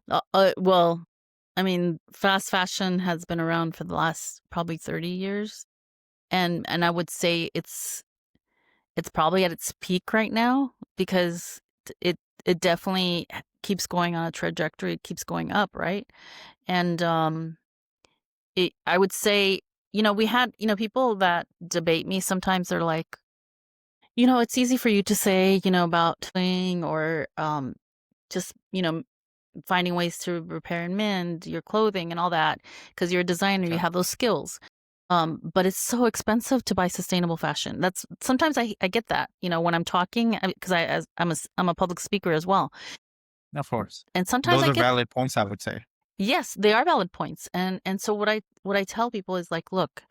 Oh, well, I mean, fast fashion has been around for the last probably 30 years, and I would say it's probably at its peak right now because it definitely keeps going on a trajectory, it keeps going up, right? And I would say, we had, people that debate me sometimes. They're like, it's easy for you to say, about thing or just, finding ways to repair and mend your clothing and all that because you're a designer, you Okay. have those skills. But it's so expensive to buy sustainable fashion. That's sometimes I get that, when I'm talking because I'm a public speaker as well, Of course. and sometimes Those I are get valid points, I would say. yes, they are valid points, and so what I tell people is like, look,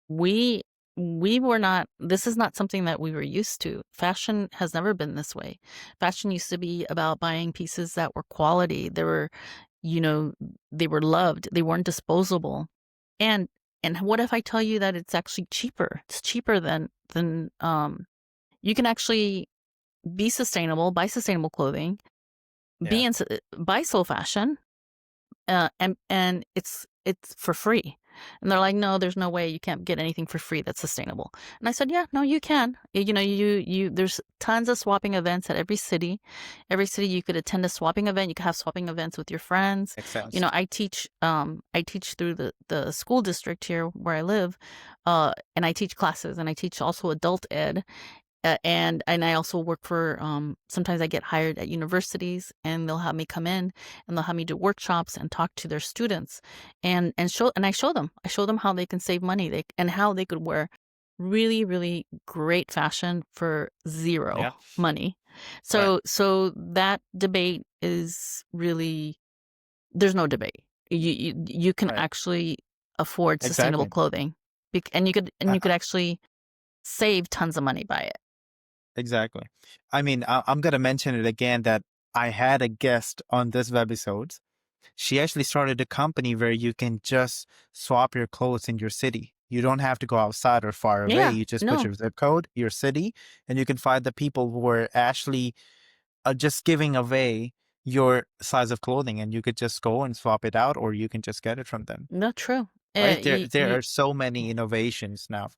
we we were not this is not something that we were used to. Fashion has never been this way. Fashion used to be about buying pieces that were quality. They were, you know, they were loved. They weren't disposable. And and what if I tell you that it's actually cheaper? It's cheaper than you can actually be sustainable, buy sustainable clothing, Yeah. buy slow fashion, and it's for free. And they're like, no, there's no way you can't get anything for free that's sustainable. And I said, yeah, no, you can. There's tons of swapping events at every city. Every city you could attend a swapping event. You could have swapping events with your friends. Makes sense. I teach through the school district here where I live, and I teach classes and I teach also adult ed. And I also work for sometimes I get hired at universities and they'll have me come in and they'll have me do workshops and talk to their students and I show them how they can save money and how they could wear really, really great fashion for zero Yeah. money. Right. So that debate is really, there's no debate. You can Right. actually afford sustainable Exactly. clothing, and I, you could actually save tons of money by it. Exactly. I mean, I'm going to mention it again that I had a guest on this webisode. She actually started a company where you can just swap your clothes in your city. You don't have to go outside or far away. Yeah, You just put no. your zip code, your city, and you can find the people who are actually just giving away your size of clothing, and you could just go and swap it out, or you can just get it from them. Not true. Right? There, You, there you, are so many innovations now.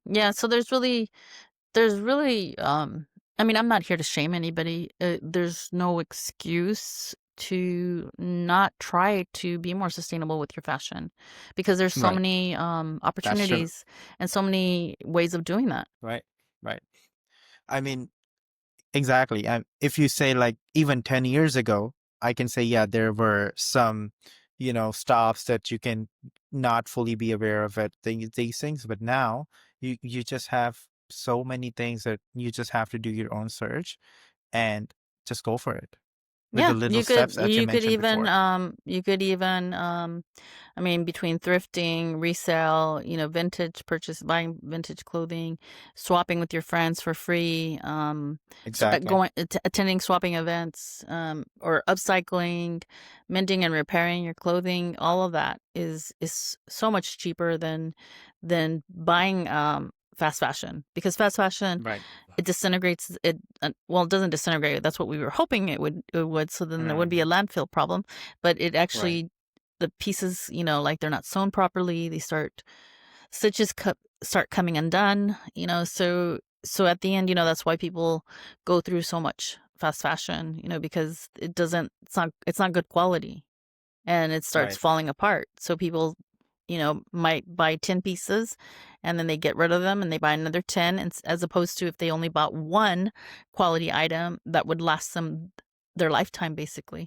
yeah. So there's really, I mean, I'm not here to shame anybody. There's no excuse to not try to be more sustainable with your fashion because there's so Right. many That's true. opportunities and so many ways of doing that. Right. Right. I mean, exactly. And if you say like even 10 years ago, I can say, yeah, there were some, stops that you can not fully be aware of it, these things. But now you just have so many things that you just have to do your own search and just go for it with the Yeah, little you could steps that you you could mentioned even before. I mean, between thrifting, resale, vintage purchase, buying vintage clothing, swapping with your friends for free, Exactly. attending swapping events, or upcycling, mending and repairing your clothing, all of that is so much cheaper than buying fast fashion because fast fashion, Right. it disintegrates well, it doesn't disintegrate. That's what we were hoping it would, so then there would be Mm, a landfill problem, but it right. actually, the pieces, like they're not sewn properly. They stitches start coming undone, so at the end, that's why people go through so much fast fashion, because it's not good quality and it starts Right. falling apart. So people, might buy 10 pieces and then they get rid of them and they buy another 10, and as opposed to if they only bought one quality item that would last them their lifetime, basically.